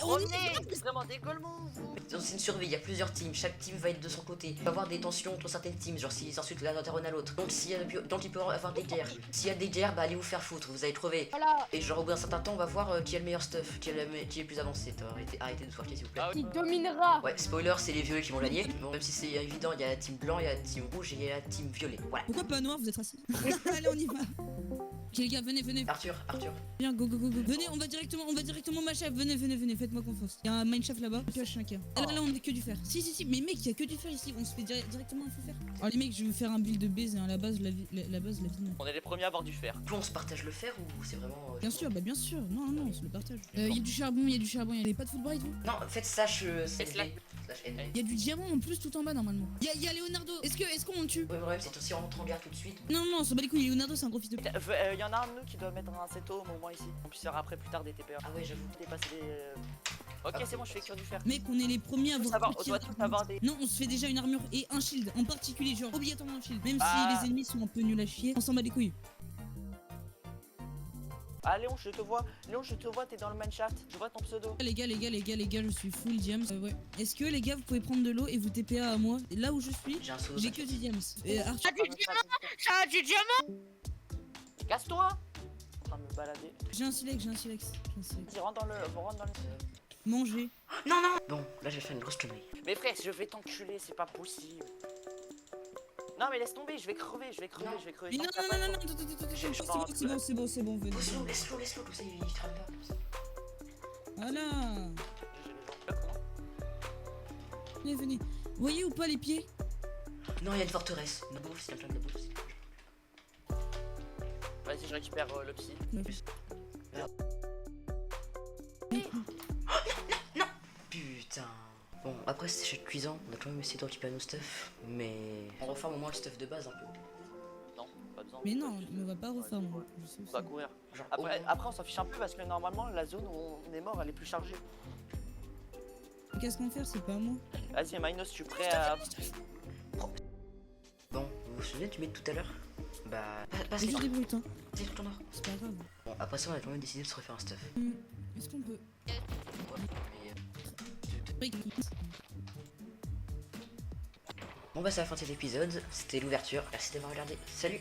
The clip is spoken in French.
revenez. Vraiment des golemons, vous. C'est une survie, il y a plusieurs teams, chaque team va être de son côté. Il va y avoir des tensions entre certaines teams, genre s'ils insultent l'un à l'autre. Donc il peut y avoir des guerres. S'il y a des guerres, bah allez vous faire foutre, vous allez crever. Voilà. Et genre au bout d'un certain temps, on va voir qui a le meilleur stuff, qui est le plus avancé. Arrêtez de twerker s'il vous plaît. Ah Qui oui. dominera. Ouais, spoiler, c'est les violets qui vont gagner. Bon, même si c'est évident, il y a la team blanc, il y a la team rouge et il y a la team violet. Voilà. Pourquoi pas noir, vous êtes raciste? Allez, on y va. Ok les gars, venez. Arthur. Viens, go. Venez, on va directement ma chef. Venez, faites-moi confiance. Il y a un mineshaft là-bas, pioche chacun. Là, on est que du fer. Si, mais mec, il y a que du fer ici. On se fait directement un feu fer. Alors les mecs, je vais vous faire un build de base et à la base, la base, la vie. On est les premiers à avoir du fer. Tout on se partage le fer ou c'est vraiment. Bien sûr, bien sûr. Non, on se le partage. Il y a du charbon, il y a pas de foot bright, vous? Non, faites slash slash- NV. Il y a du diamant en plus tout en bas normalement. Il y a Leonardo. Est-ce qu'on le tue? Ouais, ouais, c'est aussi on rentre en guerre tout de suite. Non, on s'en bat les couilles. Leonardo, c'est un gros fils de pute. Il y en a un de nous qui doit mettre un seto au moment ici. On puisse faire après plus tard des TPA. Ah ouais, j'avoue. Dépasser des. Ok, c'est bon, je fais cure du fer. Mec, on est les premiers à On avoir doit tous avoir des. Non, on se fait déjà une armure et un shield en particulier, genre obligatoirement un shield. Même Ah. si les ennemis sont un peu nuls à chier, on s'en bat les couilles. Ah Léon, je te vois. T'es dans le mineshaft. Je vois ton pseudo. Les gars, je suis full diams. Ouais. Est-ce que les gars, vous pouvez prendre de l'eau et vous TPA à moi? Là où je suis, J'ai un solo. j'ai que du diams. Arthur, Ça a du diamant. Casse-toi. En train de me balader. j'ai un silex. Vas-y, rentre dans le. Manger. Non. Bon, là je vais faire une grosse connerie. Mais frère, je vais t'enculer, c'est pas possible. Non mais laisse tomber, je vais crever. Mais non, attends, c'est bon, venez. Laisse-le, tout ça il trame pas. Voilà. Venez. Vous voyez ou pas les pieds? Non, il y a une forteresse. Une bouffe, c'est plein de bouffe. Vas-y, je récupère le psy. Putain. Bon, après c'était chez le cuisant, on a quand même essayé de récupérer nos stuff, mais on reforme au moins le stuff de base un peu. Non, pas besoin. Mais non, on va pas refaire moi. On va courir. Genre, Après on s'en fiche un peu parce que normalement la zone où on est mort elle est plus chargée. Qu'est-ce qu'on fait? C'est pas moi. Vas-y Minos, je suis prêt à. Bon, vous vous souvenez du mec tout à l'heure? Bah, passe Vas-y, les débrouille toi. c'est tout en or. C'est pas grave. Bon, après ça on a quand même décidé de se refaire un stuff. Est-ce qu'on peut? Bon bah c'est la fin de cet épisode, c'était l'ouverture, merci d'avoir regardé, salut.